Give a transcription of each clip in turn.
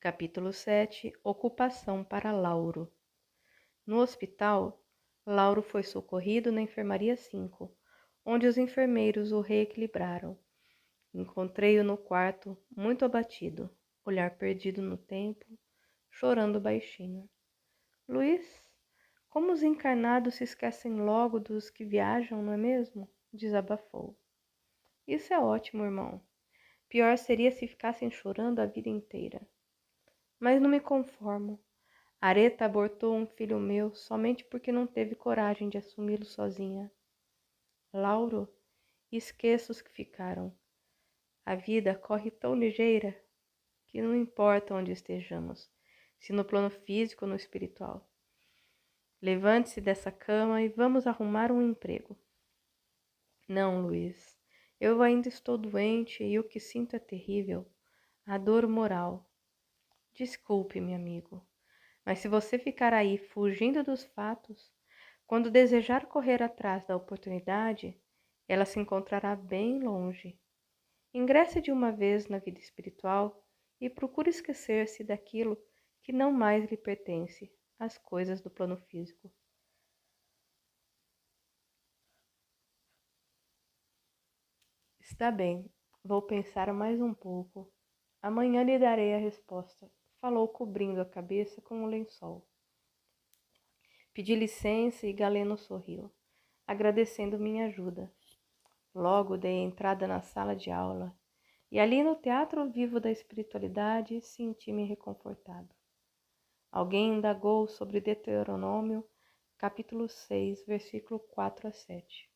Capítulo 7. Ocupação para Lauro. No hospital, Lauro foi socorrido na enfermaria 5, onde os enfermeiros o reequilibraram. Encontrei-o no quarto, muito abatido, olhar perdido no tempo, chorando baixinho. Luiz, como os encarnados se esquecem logo dos que viajam, não é mesmo? Desabafou. Isso é ótimo, irmão. Pior seria se ficassem chorando a vida inteira. Mas não me conformo. Areta abortou um filho meu somente porque não teve coragem de assumi-lo sozinha. Lauro, esqueça os que ficaram. A vida corre tão ligeira que não importa onde estejamos, se no plano físico ou no espiritual. Levante-se dessa cama e vamos arrumar um emprego. Não, Luiz, eu ainda estou doente e o que sinto é terrível, a dor moral. Desculpe-me, amigo, mas se você ficar aí fugindo dos fatos, quando desejar correr atrás da oportunidade, ela se encontrará bem longe. Ingresse de uma vez na vida espiritual e procure esquecer-se daquilo que não mais lhe pertence, as coisas do plano físico. Está bem, vou pensar mais um pouco. Amanhã lhe darei a resposta, falou cobrindo a cabeça com um lençol. Pedi licença e Galeno sorriu, agradecendo minha ajuda. Logo dei entrada na sala de aula e ali no teatro vivo da espiritualidade senti-me reconfortado. Alguém indagou sobre Deuteronômio, capítulo 6, versículo 4 a 7.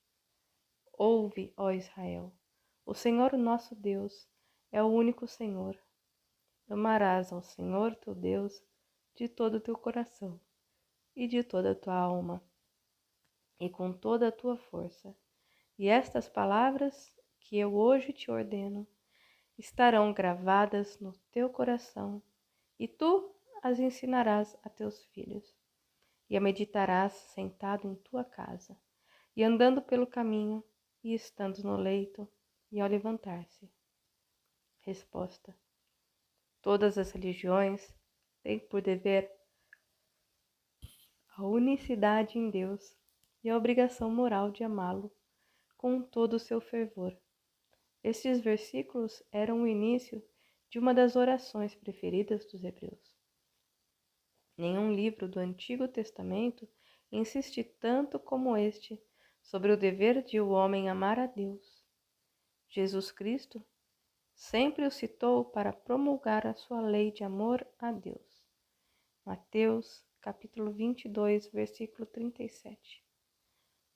Ouve, ó Israel, o Senhor nosso Deus é o único Senhor. Amarás ao Senhor teu Deus de todo o teu coração e de toda a tua alma e com toda a tua força. E estas palavras que eu hoje te ordeno estarão gravadas no teu coração, e tu as ensinarás a teus filhos, e a meditarás sentado em tua casa, e andando pelo caminho, e estando no leito, e ao levantar-se. Resposta: todas as religiões têm por dever a unicidade em Deus e a obrigação moral de amá-lo com todo o seu fervor. Estes versículos eram o início de uma das orações preferidas dos hebreus. Nenhum livro do Antigo Testamento insiste tanto como este sobre o dever de o homem amar a Deus. Jesus Cristo sempre o citou para promulgar a sua lei de amor a Deus. Mateus, capítulo 22, versículo 37.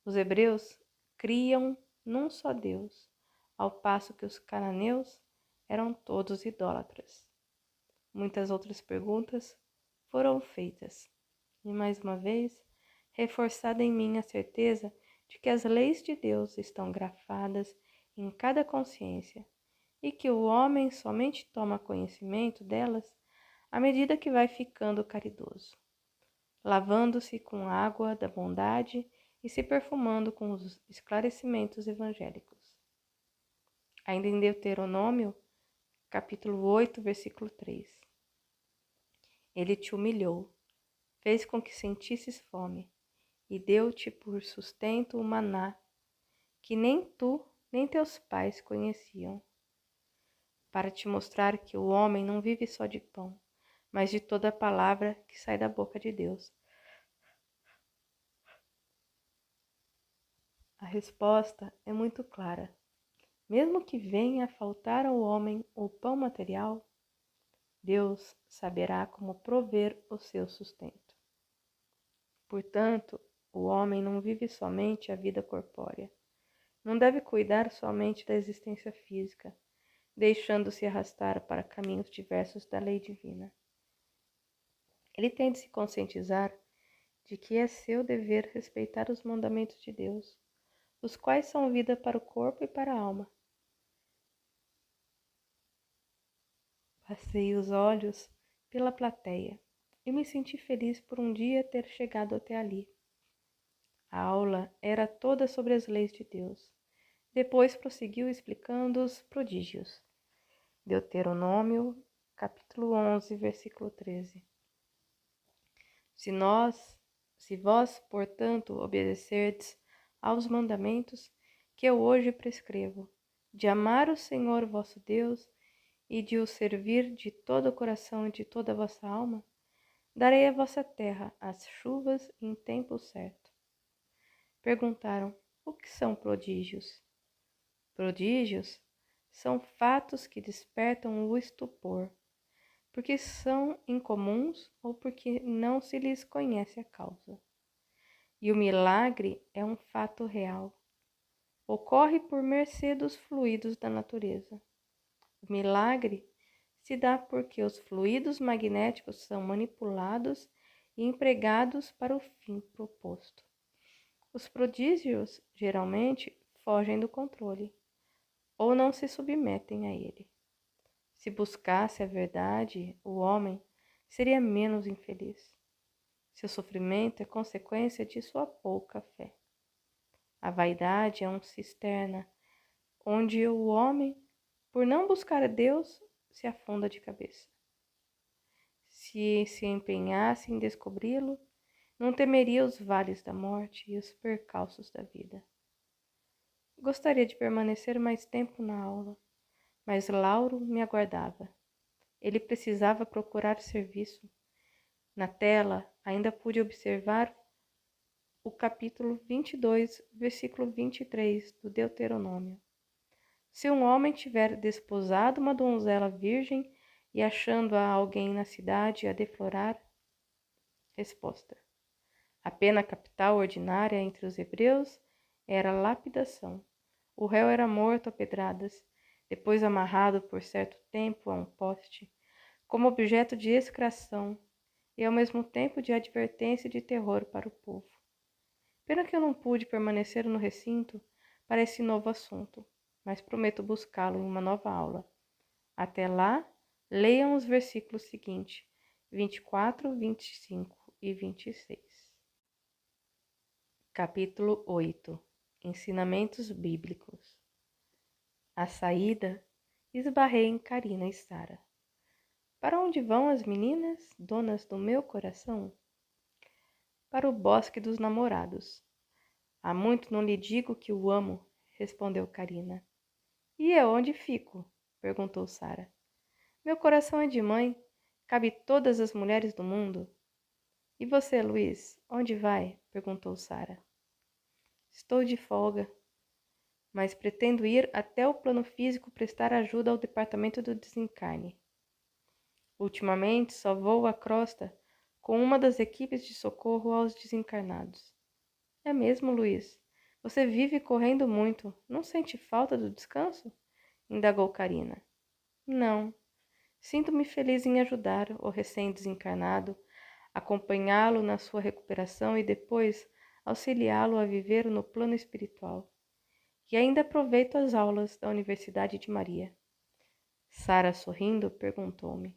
Os hebreus criam num só Deus, ao passo que os cananeus eram todos idólatras. Muitas outras perguntas foram feitas, e mais uma vez, reforçada em mim a certeza de que as leis de Deus estão grafadas em cada consciência e que o homem somente toma conhecimento delas à medida que vai ficando caridoso, lavando-se com a água da bondade e se perfumando com os esclarecimentos evangélicos. Ainda em Deuteronômio, capítulo 8, versículo 3. Ele te humilhou, fez com que sentisses fome, e deu-te por sustento o maná, que nem tu nem teus pais conheciam, para te mostrar que o homem não vive só de pão, mas de toda a palavra que sai da boca de Deus. A resposta é muito clara. Mesmo que venha a faltar ao homem o pão material, Deus saberá como prover o seu sustento. Portanto, o homem não vive somente a vida corpórea. Não deve cuidar somente da existência física, deixando-se arrastar para caminhos diversos da lei divina. Ele tem de se conscientizar de que é seu dever respeitar os mandamentos de Deus, os quais são vida para o corpo e para a alma. Passei os olhos pela plateia e me senti feliz por um dia ter chegado até ali. A aula era toda sobre as leis de Deus. Depois prosseguiu explicando os prodígios. Deuteronômio, capítulo 11, versículo 13. Se vós, portanto, obedecerdes aos mandamentos que eu hoje prescrevo, de amar o Senhor vosso Deus e de o servir de todo o coração e de toda a vossa alma, darei à vossa terra as chuvas em tempo certo. Perguntaram: o que são prodígios? Prodígios são fatos que despertam o estupor, porque são incomuns ou porque não se lhes conhece a causa. E o milagre é um fato real. Ocorre por mercê dos fluidos da natureza. O milagre se dá porque os fluidos magnéticos são manipulados e empregados para o fim proposto. Os prodígios, geralmente, fogem do controle, ou não se submetem a ele. Se buscasse a verdade, o homem seria menos infeliz. Seu sofrimento é consequência de sua pouca fé. A vaidade é uma cisterna onde o homem, por não buscar a Deus, se afunda de cabeça. Se empenhasse em descobri-lo, não temeria os vales da morte e os percalços da vida. Gostaria de permanecer mais tempo na aula, mas Lauro me aguardava. Ele precisava procurar serviço. Na tela, ainda pude observar o capítulo 22, versículo 23 do Deuteronômio. Se um homem tiver desposado uma donzela virgem e achando-a alguém na cidade a deflorar, resposta. A pena capital ordinária entre os hebreus era lapidação. O réu era morto a pedradas, depois amarrado por certo tempo a um poste, como objeto de execração e ao mesmo tempo de advertência e de terror para o povo. Pena que eu não pude permanecer no recinto para esse novo assunto, mas prometo buscá-lo em uma nova aula. Até lá, leiam os versículos seguintes, 24, 25 e 26. Capítulo 8. Ensinamentos bíblicos. À saída, esbarrei em Karina e Sara. Para onde vão as meninas, donas do meu coração? Para o bosque dos namorados. Há muito não lhe digo que o amo, respondeu Karina. E eu onde fico? Perguntou Sara. Meu coração é de mãe, cabe todas as mulheres do mundo. E você, Luiz, onde vai? Perguntou Sara. Estou de folga, mas pretendo ir até o plano físico prestar ajuda ao departamento do desencarne. Ultimamente só vou à crosta com uma das equipes de socorro aos desencarnados. É mesmo, Luiz? Você vive correndo muito. Não sente falta do descanso? Indagou Karina. Não. Sinto-me feliz em ajudar o recém-desencarnado, acompanhá-lo na sua recuperação e depois auxiliá-lo a viver no plano espiritual. E ainda aproveito as aulas da Universidade de Maria. Sara, sorrindo, perguntou-me.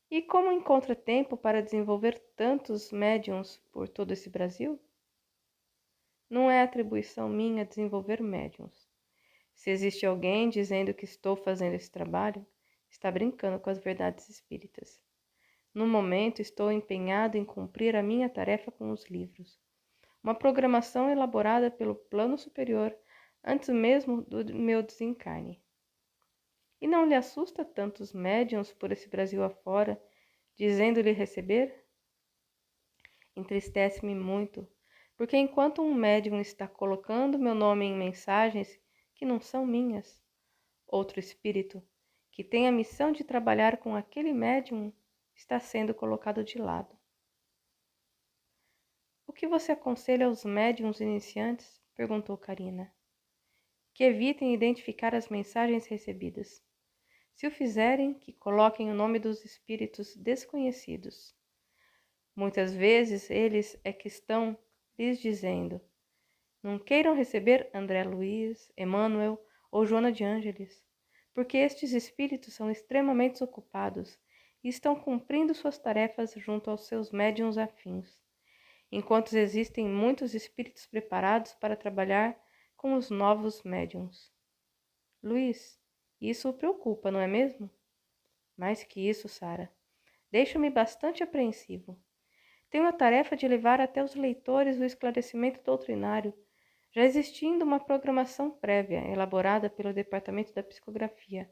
E como encontra tempo para desenvolver tantos médiuns por todo esse Brasil? Não é atribuição minha desenvolver médiuns. Se existe alguém dizendo que estou fazendo esse trabalho, está brincando com as verdades espíritas. No momento, estou empenhado em cumprir a minha tarefa com os livros. Uma programação elaborada pelo plano superior antes mesmo do meu desencarne. E não lhe assusta tantos médiuns por esse Brasil afora, dizendo-lhe receber? Entristece-me muito, porque enquanto um médium está colocando meu nome em mensagens que não são minhas, outro espírito, que tem a missão de trabalhar com aquele médium, está sendo colocado de lado. O que você aconselha aos médiums iniciantes? Perguntou Karina. Que evitem identificar as mensagens recebidas. Se o fizerem, que coloquem o nome dos espíritos desconhecidos. Muitas vezes eles é que estão lhes dizendo: não queiram receber André Luiz, Emmanuel ou Joana de Ângeles, porque estes espíritos são extremamente ocupados e estão cumprindo suas tarefas junto aos seus médiuns afins, enquanto existem muitos espíritos preparados para trabalhar com os novos médiuns. Luiz, isso o preocupa, não é mesmo? Mais que isso, Sara, deixa-me bastante apreensivo. Tenho a tarefa de levar até os leitores o esclarecimento doutrinário, já existindo uma programação prévia elaborada pelo Departamento da Psicografia.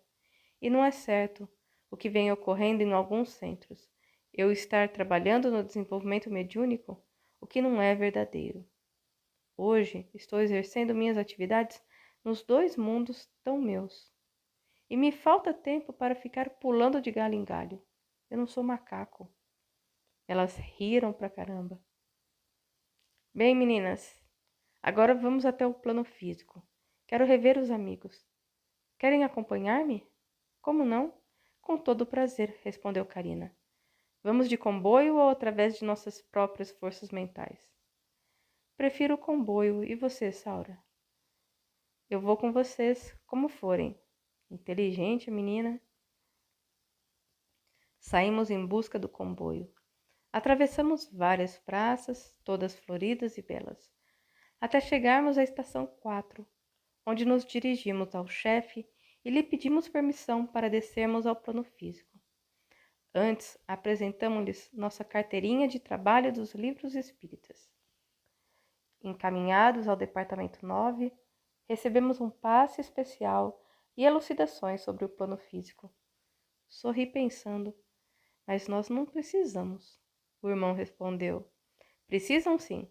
E não é certo o que vem ocorrendo em alguns centros, eu estar trabalhando no desenvolvimento mediúnico, o que não é verdadeiro. Hoje estou exercendo minhas atividades nos dois mundos tão meus. E me falta tempo para ficar pulando de galho em galho. Eu não sou macaco. Elas riram pra caramba. Bem, meninas, agora vamos até o plano físico. Quero rever os amigos. Querem acompanhar-me? Como não? Com todo prazer, respondeu Karina. Vamos de comboio ou através de nossas próprias forças mentais? Prefiro o comboio. E você, Saura? Eu vou com vocês, como forem. Inteligente, menina. Saímos em busca do comboio. Atravessamos várias praças, todas floridas e belas, até chegarmos à estação 4, onde nos dirigimos ao chefe e lhe pedimos permissão para descermos ao plano físico. Antes, apresentamos-lhes nossa carteirinha de trabalho dos livros espíritas. Encaminhados ao departamento 9, recebemos um passe especial e elucidações sobre o plano físico. Sorri pensando, mas nós não precisamos. O irmão respondeu, precisam sim.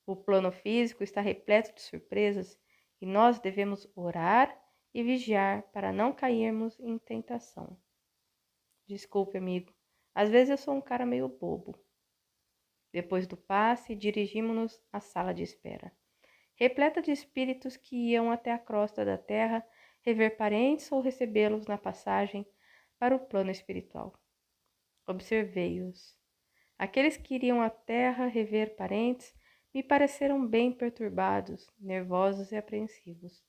O plano físico está repleto de surpresas e nós devemos orar e vigiar para não cairmos em tentação. Desculpe, amigo, às vezes eu sou um cara meio bobo. Depois do passe, dirigimos-nos à sala de espera, repleta de espíritos que iam até a crosta da terra rever parentes ou recebê-los na passagem para o plano espiritual. Observei-os. Aqueles que iriam à terra rever parentes me pareceram bem perturbados, nervosos e apreensivos.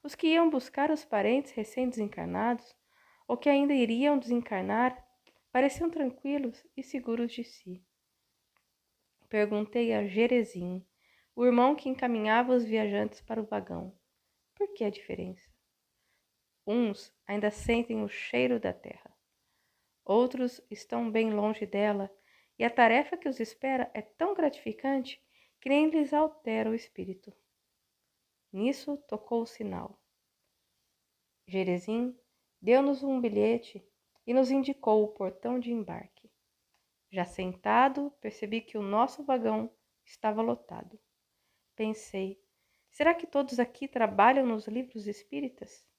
Os que iam buscar os parentes recém-desencarnados, ou que ainda iriam desencarnar, pareciam tranquilos e seguros de si. Perguntei a Jerezim, o irmão que encaminhava os viajantes para o vagão, por que a diferença? Uns ainda sentem o cheiro da terra. Outros estão bem longe dela, e a tarefa que os espera é tão gratificante que nem lhes altera o espírito. Nisso tocou o sinal. Jerezim deu-nos um bilhete e nos indicou o portão de embarque. Já sentado, percebi que o nosso vagão estava lotado. Pensei, será que todos aqui trabalham nos livros espíritas?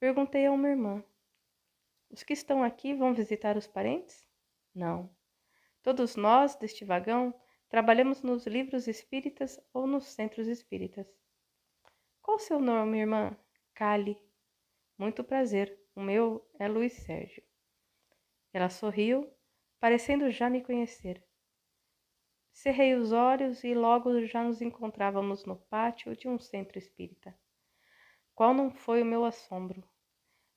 Perguntei a uma irmã. Os que estão aqui vão visitar os parentes? Não. Todos nós, deste vagão, trabalhamos nos livros espíritas ou nos centros espíritas. Qual o seu nome, irmã? Cali. Muito prazer. O meu é Luiz Sérgio. Ela sorriu, parecendo já me conhecer. Cerrei os olhos e logo já nos encontrávamos no pátio de um centro espírita. Qual não foi o meu assombro?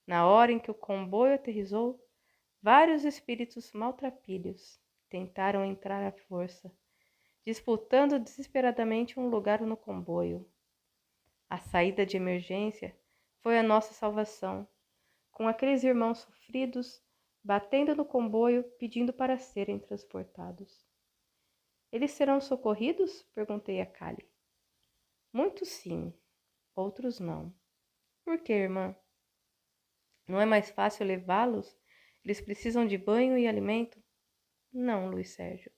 Na hora em que o comboio aterrissou, vários espíritos maltrapilhos tentaram entrar à força, disputando desesperadamente um lugar no comboio. A saída de emergência foi a nossa salvação, com aqueles irmãos sofridos batendo no comboio pedindo para serem transportados. Eles serão socorridos? Perguntei a Cali. Muitos sim, outros não. Por que, irmã? Não é mais fácil levá-los? Eles precisam de banho e alimento? Não, Luiz Sérgio.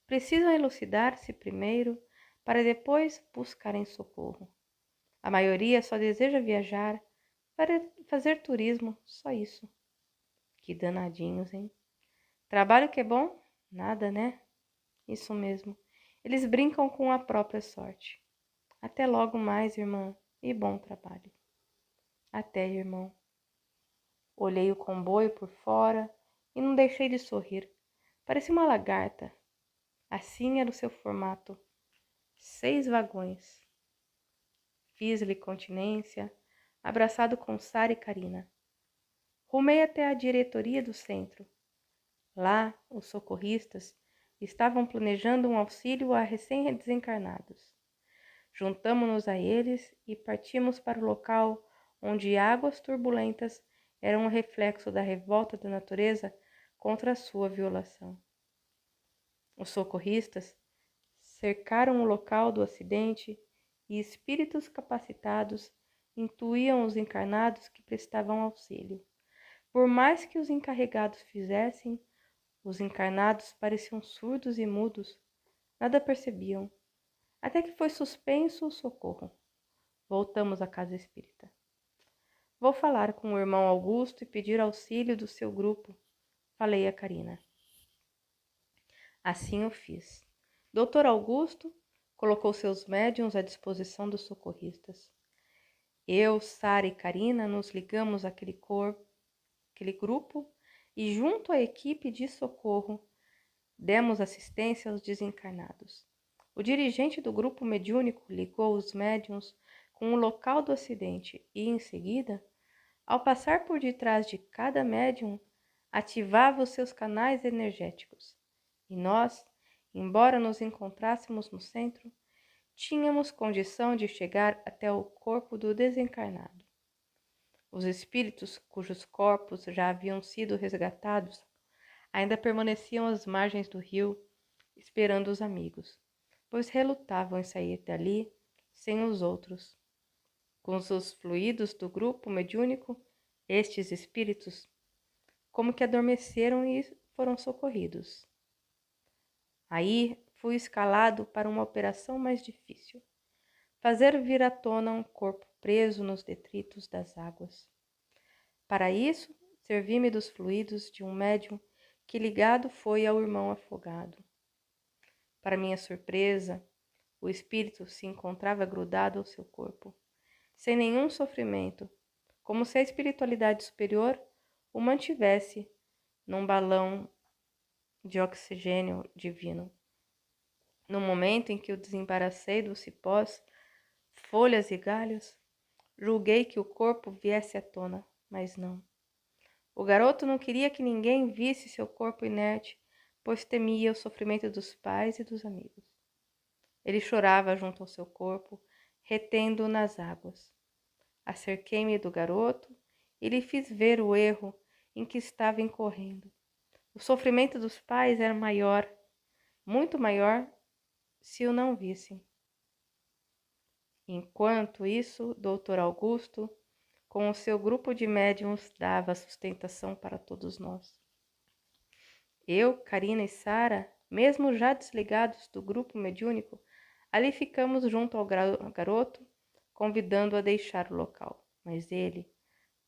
Precisam elucidar-se primeiro para depois buscarem socorro. A maioria só deseja viajar para fazer turismo, só isso. Que danadinhos, hein? Trabalho que é bom? Nada, né? Isso mesmo. Eles brincam com a própria sorte. Até logo mais, irmã, e bom trabalho. Até, irmão. Olhei o comboio por fora e não deixei de sorrir. Parecia uma lagarta. Assim era o seu formato. 6 vagões. Fiz-lhe continência, abraçado com Sara e Karina. Rumei até a diretoria do centro. Lá, os socorristas estavam planejando um auxílio a recém-desencarnados. Juntamo-nos a eles e partimos para o local onde águas turbulentas era um reflexo da revolta da natureza contra a sua violação. Os socorristas cercaram o local do acidente e espíritos capacitados intuíam os encarnados que prestavam auxílio. Por mais que os encarregados fizessem, os encarnados pareciam surdos e mudos, nada percebiam, até que foi suspenso o socorro. Voltamos à casa espírita. Vou falar com o irmão Augusto e pedir auxílio do seu grupo, falei a Karina. Assim o fiz. Dr. Augusto colocou seus médiuns à disposição dos socorristas. Eu, Sara e Karina nos ligamos àquele grupo e, junto à equipe de socorro, demos assistência aos desencarnados. O dirigente do grupo mediúnico ligou os médiuns com o local do acidente e, em seguida, ao passar por detrás de cada médium, ativava os seus canais energéticos. E nós, embora nos encontrássemos no centro, tínhamos condição de chegar até o corpo do desencarnado. Os espíritos cujos corpos já haviam sido resgatados ainda permaneciam às margens do rio, esperando os amigos, pois relutavam em sair dali sem os outros. Com os fluidos do grupo mediúnico, estes espíritos como que adormeceram e foram socorridos. Aí fui escalado para uma operação mais difícil: fazer vir à tona um corpo preso nos detritos das águas. Para isso, servi-me dos fluidos de um médium que ligado foi ao irmão afogado. Para minha surpresa, o espírito se encontrava grudado ao seu corpo, sem nenhum sofrimento, como se a espiritualidade superior o mantivesse num balão de oxigênio divino. No momento em que o desembaracei dos cipós, folhas e galhos, julguei que o corpo viesse à tona, mas não. O garoto não queria que ninguém visse seu corpo inerte, pois temia o sofrimento dos pais e dos amigos. Ele chorava junto ao seu corpo, retendo-o nas águas. Acerquei-me do garoto e lhe fiz ver o erro em que estava incorrendo. O sofrimento dos pais era maior, muito maior, se o não vissem. Enquanto isso, Dr. Augusto, com o seu grupo de médiuns, dava sustentação para todos nós. Eu, Karina e Sara, mesmo já desligados do grupo mediúnico, ali ficamos junto ao garoto, convidando-o a deixar o local, mas ele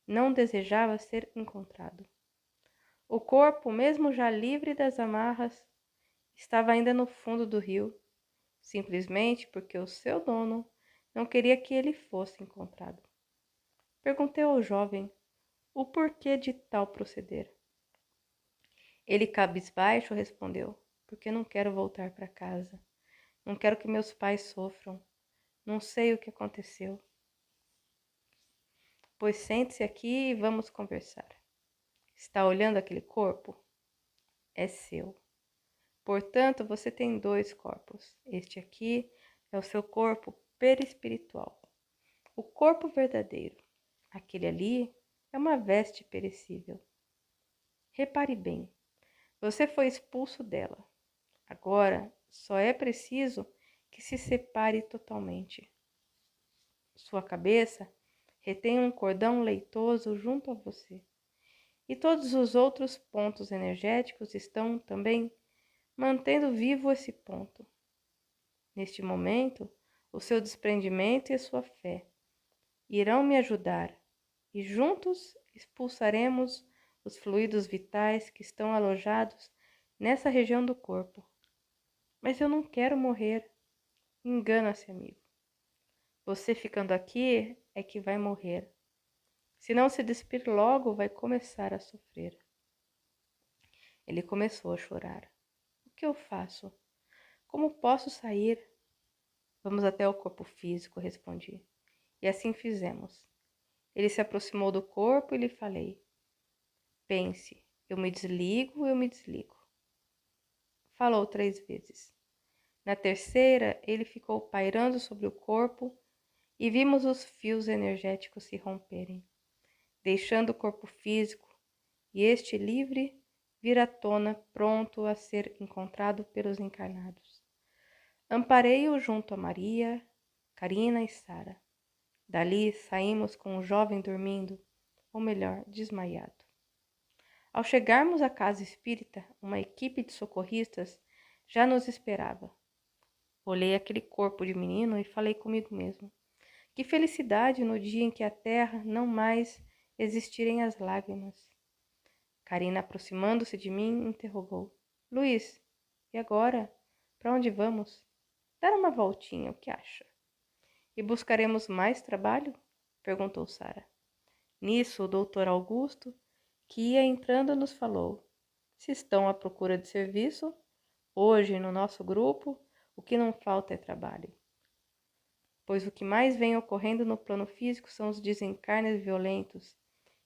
não desejava ser encontrado. O corpo, mesmo já livre das amarras, estava ainda no fundo do rio, simplesmente porque o seu dono não queria que ele fosse encontrado. Perguntei ao jovem o porquê de tal proceder. Ele, cabisbaixo, respondeu: porque não quero voltar para casa. Não quero que meus pais sofram. Não sei o que aconteceu. Pois sente-se aqui e vamos conversar. Está olhando aquele corpo? É seu. Portanto, você tem dois corpos. Este aqui é o seu corpo perispiritual. O corpo verdadeiro. Aquele ali é uma veste perecível. Repare bem, você foi expulso dela. Agora só é preciso que se separe totalmente. Sua cabeça retém um cordão leitoso junto a você. E todos os outros pontos energéticos estão também mantendo vivo esse ponto. Neste momento, o seu desprendimento e a sua fé irão me ajudar e juntos expulsaremos os fluidos vitais que estão alojados nessa região do corpo. Mas eu não quero morrer. Engana-se, amigo. Você ficando aqui é que vai morrer. Se não se despir logo, vai começar a sofrer. Ele começou a chorar. O que eu faço? Como posso sair? Vamos até o corpo físico, respondi. E assim fizemos. Ele se aproximou do corpo e lhe falei: pense, eu me desligo. Falou 3 vezes. Na terceira, ele ficou pairando sobre o corpo e vimos os fios energéticos se romperem. deixando o corpo físico, e este livre vir à tona, pronto a ser encontrado pelos encarnados. Amparei-o junto a Maria, Carina e Sara. Dali saímos com o jovem dormindo, ou melhor, desmaiado. Ao chegarmos à casa espírita, uma equipe de socorristas já nos esperava. Olhei aquele corpo de menino e falei comigo mesmo. Que felicidade no dia em que a terra não mais existirem as lágrimas. Carina, aproximando-se de mim, interrogou. Luiz, e agora? Para onde vamos? Dar uma voltinha, o que acha? E buscaremos mais trabalho? Perguntou Sara. Nisso, o doutor Augusto, que ia entrando, nos falou. Se estão à procura de serviço, hoje, no nosso grupo, o que não falta é trabalho. Pois o que mais vem ocorrendo no plano físico são os desencarnes violentos,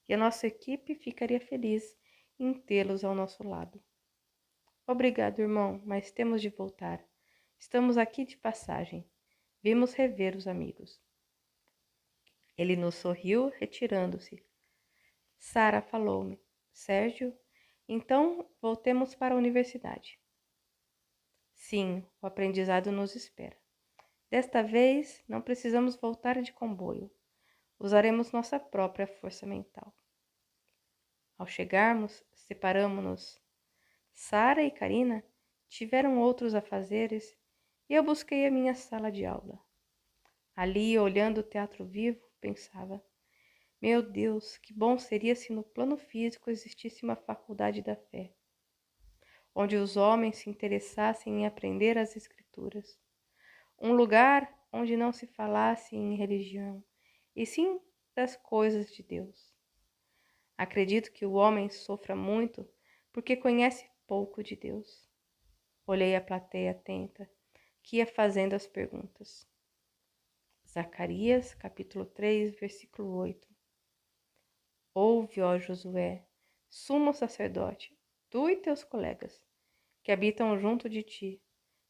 e a nossa equipe ficaria feliz em tê-los ao nosso lado. Obrigado, irmão, mas temos de voltar. Estamos aqui de passagem. Vimos rever os amigos. Ele nos sorriu, retirando-se. Sara falou-me. Sérgio, então voltemos para a universidade. Sim, o aprendizado nos espera. Desta vez, não precisamos voltar de comboio. Usaremos nossa própria força mental. Ao chegarmos, separamo-nos. Sara e Carina tiveram outros afazeres e eu busquei a minha sala de aula. Ali, olhando o teatro vivo, pensava: meu Deus, que bom seria se no plano físico existisse uma faculdade da fé, onde os homens se interessassem em aprender as Escrituras. Um lugar onde não se falasse em religião, e sim das coisas de Deus. Acredito que o homem sofra muito porque conhece pouco de Deus. Olhei a plateia atenta, que ia fazendo as perguntas. Zacarias, capítulo 3, versículo 8. Ouve, ó Josué, sumo sacerdote, tu e teus colegas, que habitam junto de ti,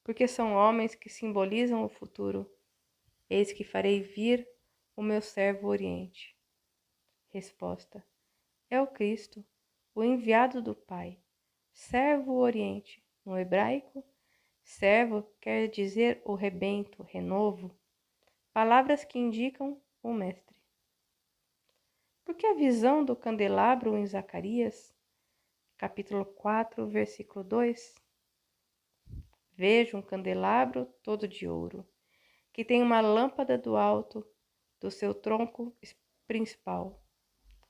porque são homens que simbolizam o futuro. Eis que farei vir o meu servo Oriente. Resposta: é o Cristo, o enviado do Pai. Servo Oriente, no hebraico, servo quer dizer o rebento, renovo, palavras que indicam o mestre. Porque a visão do candelabro em Zacarias, capítulo 4, versículo 2, vejo um candelabro todo de ouro, que tem uma lâmpada do alto do seu tronco principal,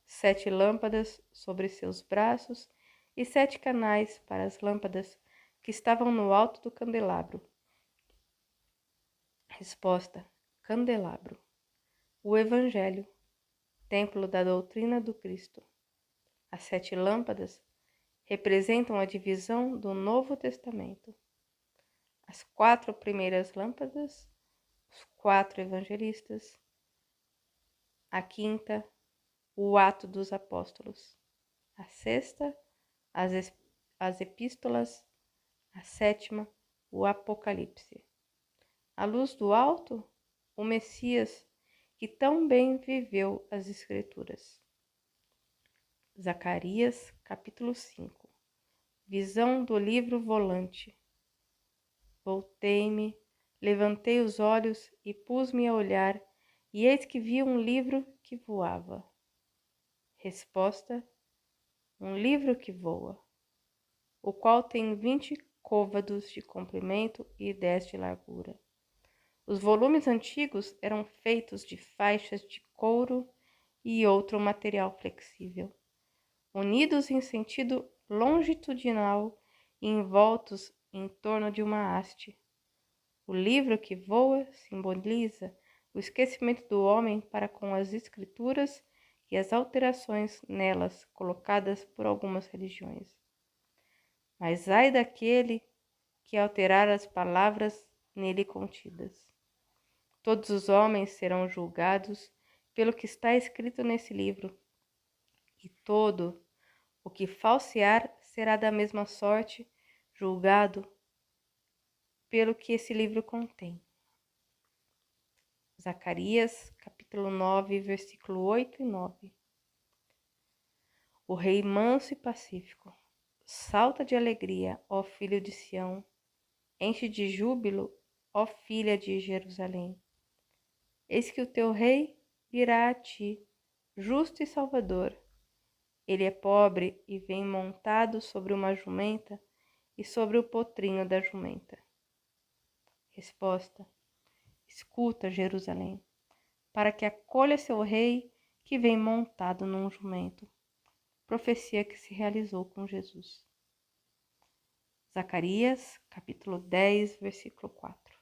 7 lâmpadas sobre seus braços e 7 canais para as lâmpadas que estavam no alto do candelabro. Resposta: candelabro. O Evangelho, templo da doutrina do Cristo. As 7 lâmpadas representam a divisão do Novo Testamento. As 4 primeiras lâmpadas, os 4 evangelistas. A quinta, o ato dos apóstolos. A sexta, as epístolas. A sétima, o Apocalipse. A luz do alto, o Messias, que tão bem viveu as Escrituras. Zacarias, capítulo 5. Visão do livro volante. Voltei-me, levantei os olhos e pus-me a olhar, e eis que vi um livro que voava. Resposta: um livro que voa, o qual tem 20 côvados de comprimento e 10 de largura. Os volumes antigos eram feitos de faixas de couro e outro material flexível, unidos em sentido longitudinal e envoltos em torno de uma haste. O livro que voa simboliza o esquecimento do homem para com as escrituras e as alterações nelas colocadas por algumas religiões. Mas ai daquele que alterar as palavras nele contidas. Todos os homens serão julgados pelo que está escrito nesse livro, e todo o que falsear será da mesma sorte julgado pelo que esse livro contém. Zacarias, capítulo 9, versículo 8 e 9. O rei manso e pacífico salta de alegria, ó filho de Sião, enche de júbilo, ó filha de Jerusalém. Eis que o teu rei virá a ti, justo e salvador. Ele é pobre e vem montado sobre uma jumenta e sobre o potrinho da jumenta. Resposta: escuta, Jerusalém, para que acolha seu rei que vem montado num jumento. Profecia que se realizou com Jesus. Zacarias, capítulo 10, versículo 4.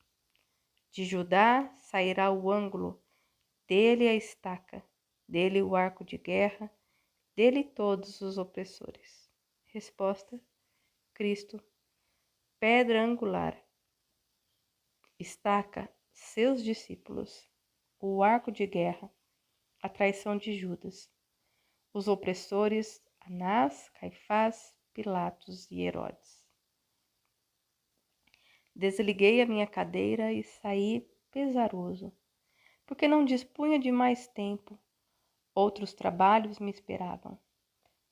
De Judá sairá o ângulo, dele a estaca, dele o arco de guerra, dele todos os opressores. Resposta: Cristo, pedra angular, estaca, seus discípulos, o arco de guerra, a traição de Judas, os opressores Anás, Caifás, Pilatos e Herodes. Desliguei a minha cadeira e saí pesaroso, porque não dispunha de mais tempo. Outros trabalhos me esperavam.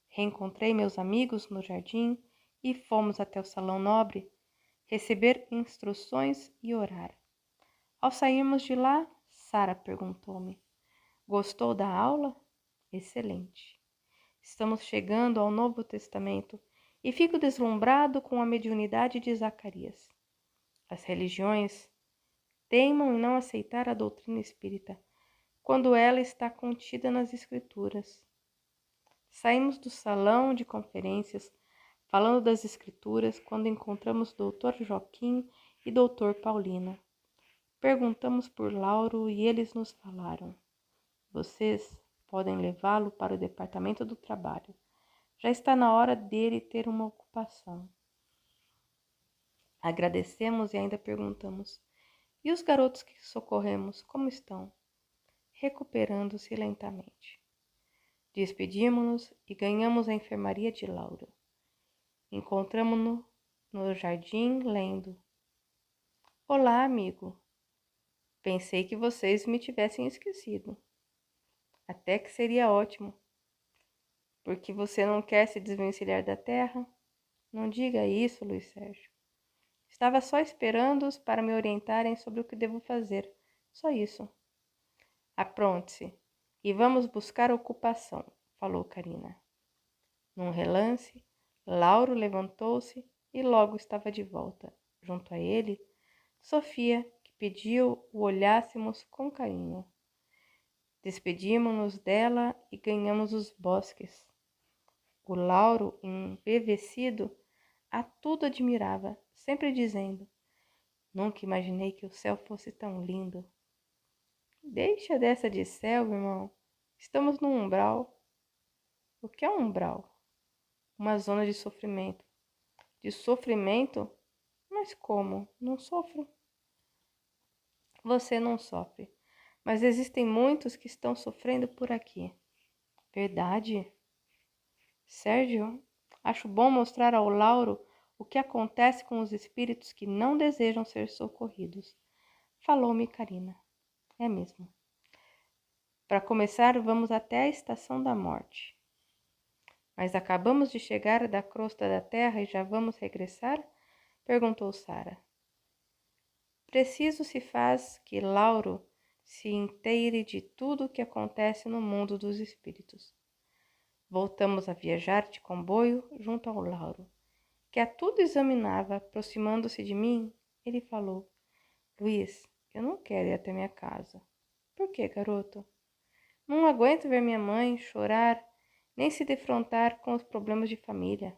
Reencontrei meus amigos no jardim e fomos até o salão nobre receber instruções e orar. Ao sairmos de lá, Sara perguntou-me: gostou da aula? Excelente. Estamos chegando ao Novo Testamento e fico deslumbrado com a mediunidade de Zacarias. As religiões teimam em não aceitar a doutrina espírita, quando ela está contida nas Escrituras. Saímos do salão de conferências falando das Escrituras quando encontramos Dr. Joaquim e Dr. Paulina. Perguntamos por Lauro e eles nos falaram: vocês podem levá-lo para o departamento do trabalho. Já está na hora dele ter uma ocupação. Agradecemos e ainda perguntamos: e os garotos que socorremos, como estão? Recuperando-se lentamente. Despedimos-nos e ganhamos a enfermaria de Lauro. Encontramo-no no jardim lendo. Olá, amigo. Pensei que vocês me tivessem esquecido. Até que seria ótimo. Porque você não quer se desvencilhar da terra? Não diga isso, Luiz Sérgio. Estava só esperando-os para me orientarem sobre o que devo fazer. Só isso. Apronte-se e vamos buscar ocupação, falou Carina. Num relance, Lauro levantou-se e logo estava de volta. Junto a ele, Sofia, que pediu o olhássemos com carinho. Despedimos-nos dela e ganhamos os bosques. O Lauro, embevecido, a tudo admirava, sempre dizendo: nunca imaginei que o céu fosse tão lindo. Deixa dessa de céu, irmão. Estamos no umbral. O que é um umbral? Uma zona de sofrimento. De sofrimento? Mas como? Não sofro. Você não sofre, mas existem muitos que estão sofrendo por aqui. Verdade? Sérgio, acho bom mostrar ao Lauro o que acontece com os espíritos que não desejam ser socorridos. Falou-me Carina. É mesmo. Para começar, vamos até a estação da morte. Mas acabamos de chegar da crosta da terra e já vamos regressar? Perguntou Sara. Preciso se faz que Lauro se inteire de tudo o que acontece no mundo dos espíritos. Voltamos a viajar de comboio junto ao Lauro, que a tudo examinava. Aproximando-se de mim, ele falou: Luiz, eu não quero ir até minha casa. Por que, garoto? Não aguento ver minha mãe chorar, nem se defrontar com os problemas de família.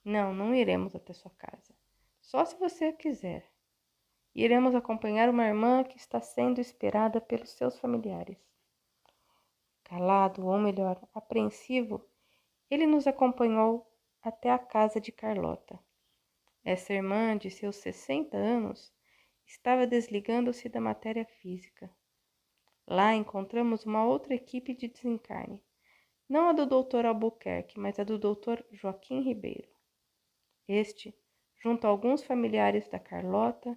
Não, não iremos até sua casa. Só se você quiser. Iremos acompanhar uma irmã que está sendo esperada pelos seus familiares. Calado, ou melhor, apreensivo, ele nos acompanhou até a casa de Carlota. Essa irmã, de seus 60 anos, estava desligando-se da matéria física. Lá encontramos uma outra equipe de desencarne, não a do Dr. Albuquerque, mas a do Dr. Joaquim Ribeiro. Este, junto a alguns familiares da Carlota,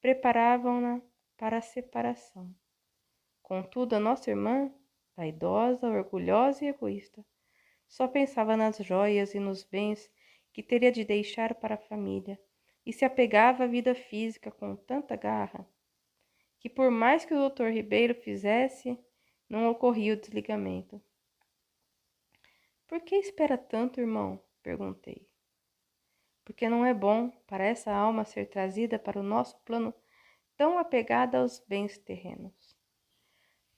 preparavam-na para a separação. Contudo, a nossa irmã, vaidosa, orgulhosa e egoísta. Só pensava nas joias e nos bens que teria de deixar para a família, e se apegava à vida física com tanta garra, que por mais que o Dr. Ribeiro fizesse, não ocorria o desligamento. Por que espera tanto, irmão? Perguntei. Porque não é bom para essa alma ser trazida para o nosso plano tão apegada aos bens terrenos.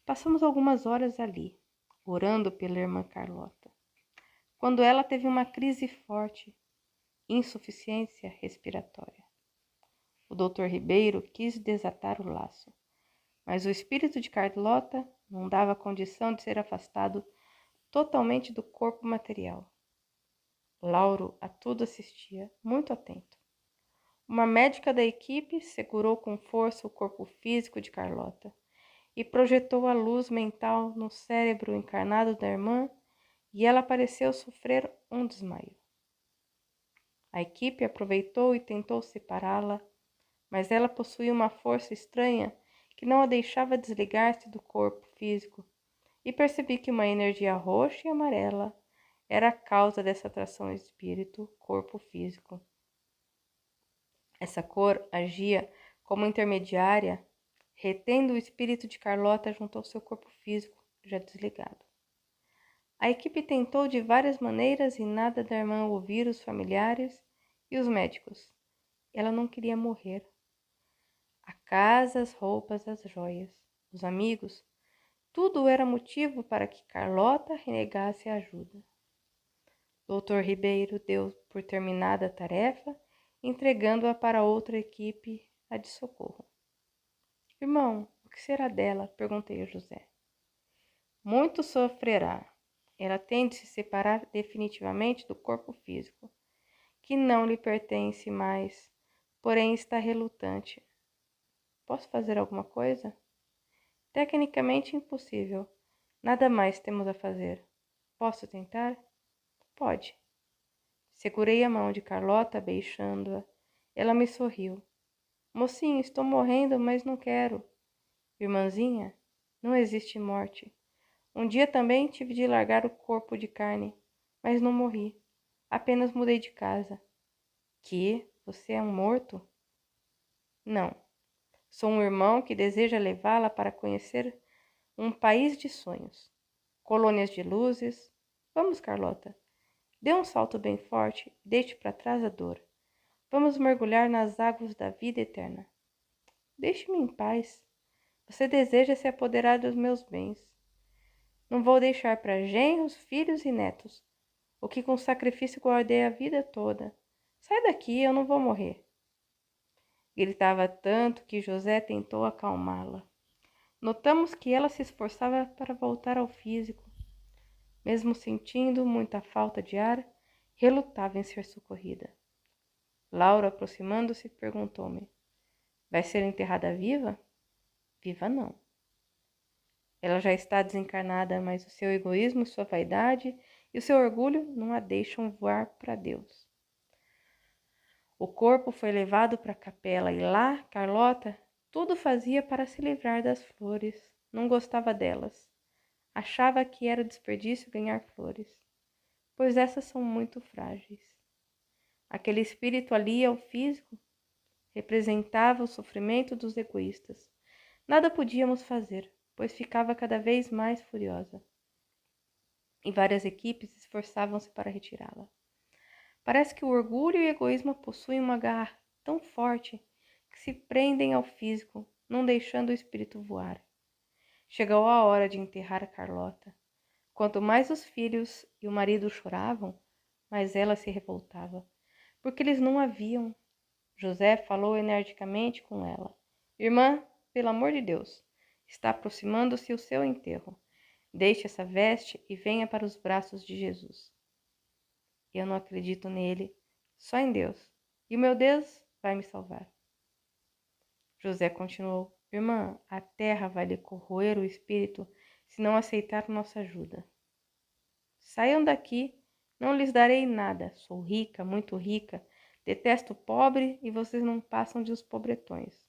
Passamos algumas horas ali, orando pela irmã Carlota, quando ela teve uma crise forte, insuficiência respiratória. O Dr. Ribeiro quis desatar o laço, mas o espírito de Carlota não dava condição de ser afastado totalmente do corpo material. Lauro a tudo assistia, muito atento. Uma médica da equipe segurou com força o corpo físico de Carlota e projetou a luz mental no cérebro encarnado da irmã, e ela pareceu sofrer um desmaio. A equipe aproveitou e tentou separá-la, mas ela possuía uma força estranha que não a deixava desligar-se do corpo físico, e percebi que uma energia roxa e amarela era a causa dessa atração espírito-corpo físico. Essa cor agia como intermediária, retendo o espírito de Carlota junto ao seu corpo físico, já desligado. A equipe tentou de várias maneiras e nada da irmã ouvir os familiares e os médicos. Ela não queria morrer. A casa, as roupas, as joias, os amigos, tudo era motivo para que Carlota renegasse a ajuda. Dr. Ribeiro deu por terminada a tarefa, entregando-a para outra equipe, a de socorro. Irmão, o que será dela? Perguntei a José. Muito sofrerá. Ela tem de se separar definitivamente do corpo físico, que não lhe pertence mais, porém está relutante. Posso fazer alguma coisa? Tecnicamente impossível. Nada mais temos a fazer. Posso tentar? Pode. Segurei a mão de Carlota, beijando-a. Ela me sorriu. Mocinho, estou morrendo, mas não quero. Irmãzinha, não existe morte. Um dia também tive de largar o corpo de carne, mas não morri. Apenas mudei de casa. Que? Você é um morto? Não. Sou um irmão que deseja levá-la para conhecer um país de sonhos, colônias de luzes. Vamos, Carlota. Dê um salto bem forte e deixe para trás a dor. Vamos mergulhar nas águas da vida eterna. Deixe-me em paz. Você deseja se apoderar dos meus bens. Não vou deixar para genros, filhos e netos, o que com sacrifício guardei a vida toda. Sai daqui, eu não vou morrer. Gritava tanto que José tentou acalmá-la. Notamos que ela se esforçava para voltar ao físico. Mesmo sentindo muita falta de ar, relutava em ser socorrida. Laura, aproximando-se, perguntou-me: vai ser enterrada viva? Viva não. Ela já está desencarnada, mas o seu egoísmo, sua vaidade e o seu orgulho não a deixam voar para Deus. O corpo foi levado para a capela e lá, Carlota, tudo fazia para se livrar das flores. Não gostava delas. Achava que era desperdício ganhar flores, pois essas são muito frágeis. Aquele espírito ali ao físico representava o sofrimento dos egoístas. Nada podíamos fazer, pois ficava cada vez mais furiosa. E várias equipes esforçavam-se para retirá-la. Parece que o orgulho e o egoísmo possuem uma garra tão forte que se prendem ao físico, não deixando o espírito voar. Chegou a hora de enterrar a Carlota. Quanto mais os filhos e o marido choravam, mais ela se revoltava, porque eles não a viam. José falou energicamente com ela. Irmã, pelo amor de Deus, está aproximando-se o seu enterro. Deixe essa veste e venha para os braços de Jesus. Eu não acredito nele, só em Deus. E o meu Deus vai me salvar. José continuou: irmã, a terra vai lhe corroer o espírito se não aceitar nossa ajuda. Saiam daqui, não lhes darei nada. Sou rica, muito rica. Detesto o pobre e vocês não passam de os pobretões.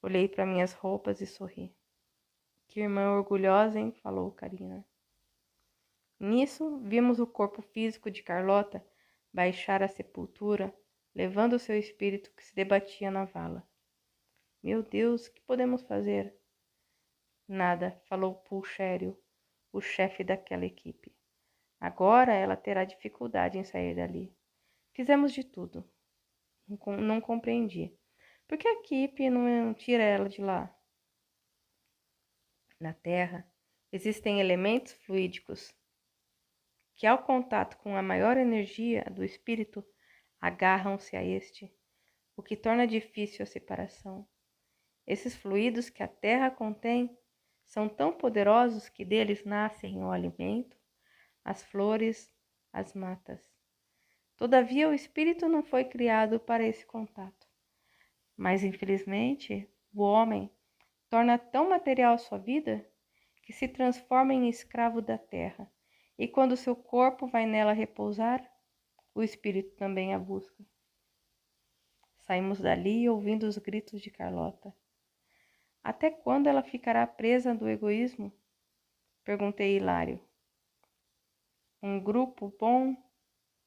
Olhei para minhas roupas e sorri. Que irmã orgulhosa, hein? Falou Karina. Nisso, vimos o corpo físico de Carlota baixar à sepultura, levando o seu espírito que se debatia na vala. Meu Deus, que podemos fazer? Nada, falou Pulchério, o chefe daquela equipe. Agora ela terá dificuldade em sair dali. Fizemos de tudo. Não compreendi. Por que a equipe não tira ela de lá? Na Terra, existem elementos fluídicos que, ao contato com a maior energia do espírito, agarram-se a este, o que torna difícil a separação. Esses fluidos que a Terra contém são tão poderosos que deles nascem o alimento, as flores, as matas. Todavia, o espírito não foi criado para esse contato. Mas, infelizmente, o homem torna tão material sua vida que se transforma em escravo da terra, e quando seu corpo vai nela repousar, o espírito também a busca. Saímos dali ouvindo os gritos de Carlota. Até quando ela ficará presa do egoísmo? Perguntei Hilário. Um grupo bom,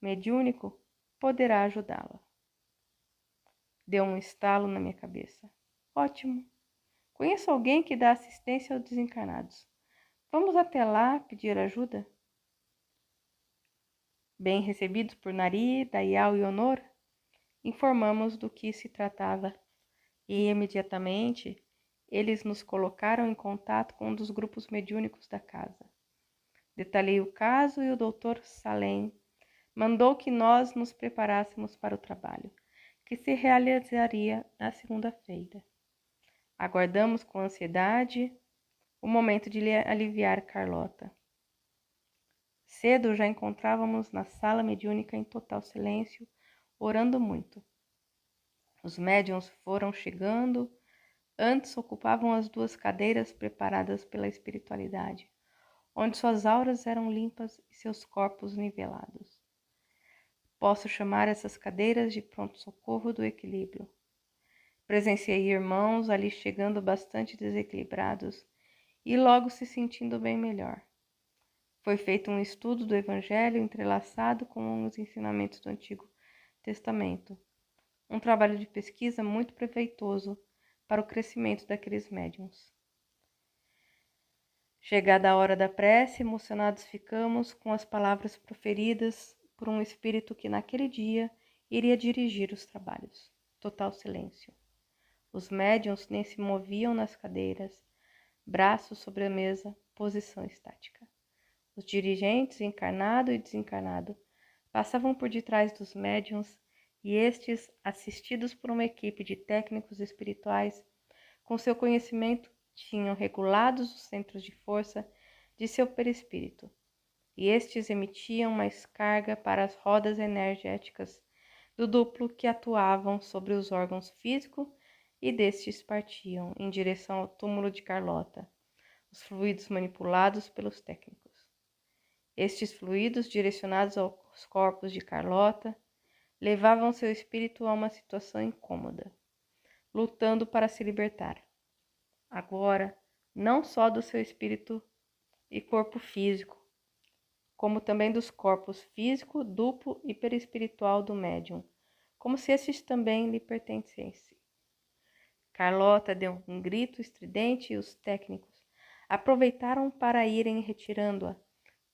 mediúnico, poderá ajudá-la. Deu um estalo na minha cabeça. Ótimo! Conheço alguém que dá assistência aos desencarnados. Vamos até lá pedir ajuda? Bem recebidos por Nari, Dayal e Honor, informamos do que se tratava e imediatamente eles nos colocaram em contato com um dos grupos mediúnicos da casa. Detalhei o caso e o Dr. Salem mandou que nós nos preparássemos para o trabalho, que se realizaria na segunda-feira. Aguardamos com ansiedade o momento de aliviar Carlota. Cedo já encontrávamos na sala mediúnica em total silêncio, orando muito. Os médiuns foram chegando, antes ocupavam as duas cadeiras preparadas pela espiritualidade, onde suas auras eram limpas e seus corpos nivelados. Posso chamar essas cadeiras de pronto-socorro do equilíbrio. Presenciei irmãos ali chegando bastante desequilibrados e logo se sentindo bem melhor. Foi feito um estudo do Evangelho entrelaçado com os ensinamentos do Antigo Testamento. Um trabalho de pesquisa muito proveitoso para o crescimento daqueles médiuns. Chegada a hora da prece, emocionados ficamos com as palavras proferidas por um espírito que naquele dia iria dirigir os trabalhos. Total silêncio. Os médiuns nem se moviam nas cadeiras, braços sobre a mesa, posição estática. Os dirigentes, encarnado e desencarnado, passavam por detrás dos médiuns e estes, assistidos por uma equipe de técnicos espirituais, com seu conhecimento, tinham regulados os centros de força de seu perispírito, e estes emitiam mais carga para as rodas energéticas do duplo que atuavam sobre os órgãos físicos e destes partiam em direção ao túmulo de Carlota, os fluidos manipulados pelos técnicos. Estes fluidos, direcionados aos corpos de Carlota, levavam seu espírito a uma situação incômoda, lutando para se libertar. Agora, não só do seu espírito e corpo físico, como também dos corpos físico, duplo e perispiritual do médium, como se estes também lhe pertencessem. Carlota deu um grito estridente e os técnicos aproveitaram para irem retirando-a,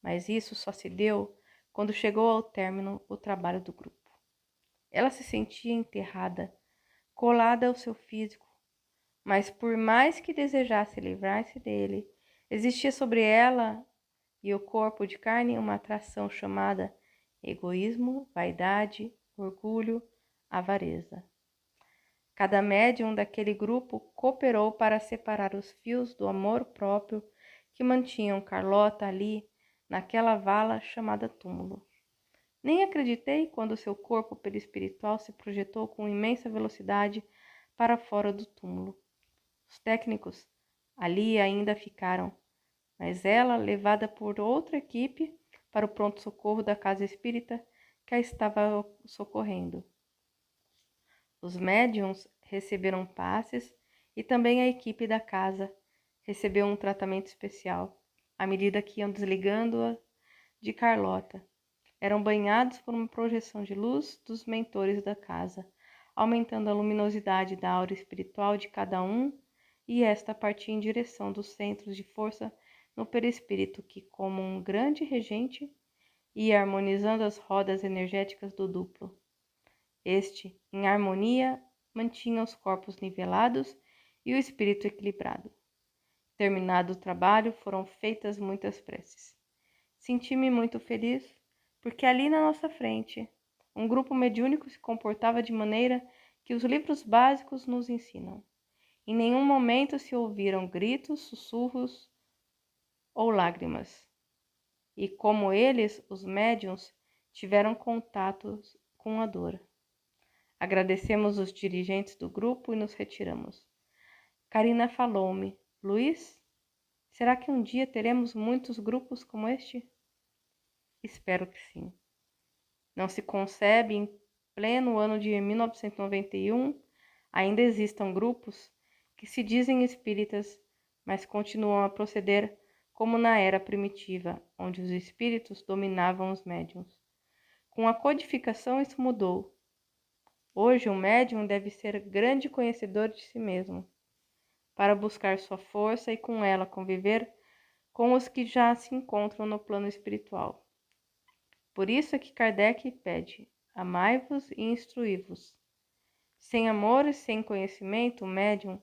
mas isso só se deu quando chegou ao término o trabalho do grupo. Ela se sentia enterrada, colada ao seu físico, mas por mais que desejasse livrar-se dele, existia sobre ela e o corpo de carne uma atração chamada egoísmo, vaidade, orgulho, avareza. Cada médium daquele grupo cooperou para separar os fios do amor próprio que mantinham Carlota ali, naquela vala chamada túmulo. Nem acreditei quando seu corpo perispiritual se projetou com imensa velocidade para fora do túmulo. Os técnicos ali ainda ficaram, mas ela, levada por outra equipe para o pronto-socorro da casa espírita que a estava socorrendo. Os médiuns receberam passes e também a equipe da casa Recebeu um tratamento especial, à medida que iam desligando-a de Carlota. Eram banhados por uma projeção de luz dos mentores da casa, aumentando a luminosidade da aura espiritual de cada um, e esta partia em direção dos centros de força no perispírito que, como um grande regente, ia harmonizando as rodas energéticas do duplo. Este, em harmonia, mantinha os corpos nivelados e o espírito equilibrado. Terminado o trabalho, foram feitas muitas preces. Senti-me muito feliz, porque ali na nossa frente, um grupo mediúnico se comportava de maneira que os livros básicos nos ensinam. Em nenhum momento se ouviram gritos, sussurros ou lágrimas. E como eles, os médiuns, tiveram contatos com a dor. Agradecemos os dirigentes do grupo e nos retiramos. Karina falou-me: Luiz, será que um dia teremos muitos grupos como este? Espero que sim. Não se concebe em pleno ano de 1991 ainda existam grupos que se dizem espíritas, mas continuam a proceder como na era primitiva, onde os espíritos dominavam os médiuns. Com a codificação isso mudou. Hoje o médium deve ser grande conhecedor de si mesmo, para buscar sua força e com ela conviver com os que já se encontram no plano espiritual. Por isso é que Kardec pede: amai-vos e instruí-vos. Sem amor e sem conhecimento, o médium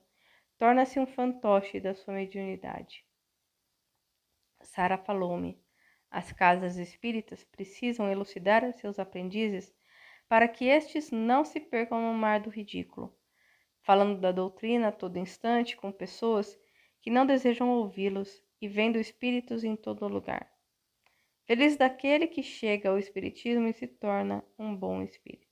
torna-se um fantoche da sua mediunidade. Sara falou-me: as casas espíritas precisam elucidar seus aprendizes para que estes não se percam no mar do ridículo, falando da doutrina a todo instante com pessoas que não desejam ouvi-los e vendo espíritos em todo lugar. Feliz daquele que chega ao espiritismo e se torna um bom espírito.